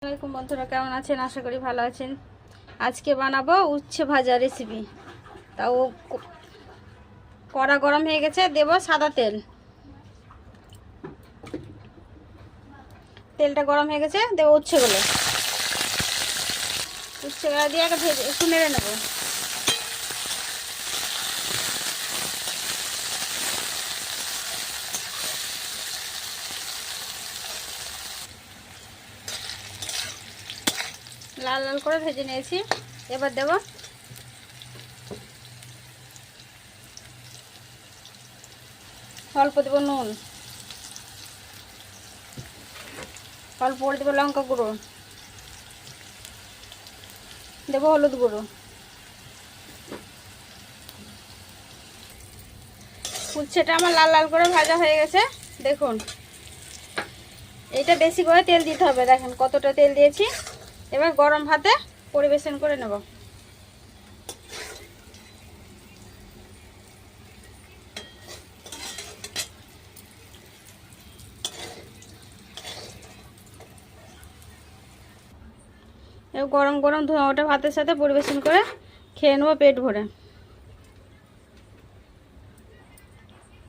আসসালামাইকুম বন্ধুরা, কেমন আছেন? আশা করি ভালো আছেন। আজকে বানাবো উচ্ছে ভাজা রেসিপি। তাও কড়া গরম হয়ে গেছে, দেব সাদা তেল। তেলটা গরম হয়ে গেছে, দেব উচ্ছেগুলো। উচ্ছেগুলো দিয়ে ভেজে একটু নেড়ে নেব। লাল লাল করে ভেজে নিয়েছি। এবার দেব অল্প, দেব নুন, অল্প করে দেবো লঙ্কা গুঁড়ো, দেবো হলুদ গুঁড়ো। উচ্ছেটা আমার লাল লাল করে ভাজা হয়ে গেছে। দেখুন, এটা বেশি করে তেল দিতে হবে। দেখেন কতটা তেল দিয়েছি। এবার গরম ভাতে পরিবেশন করে নেব। এবার গরম গরম ধোঁয়া ওঠা ভাতের সাথে পরিবেশন করে খেয়ে নেবো পেট ভরে।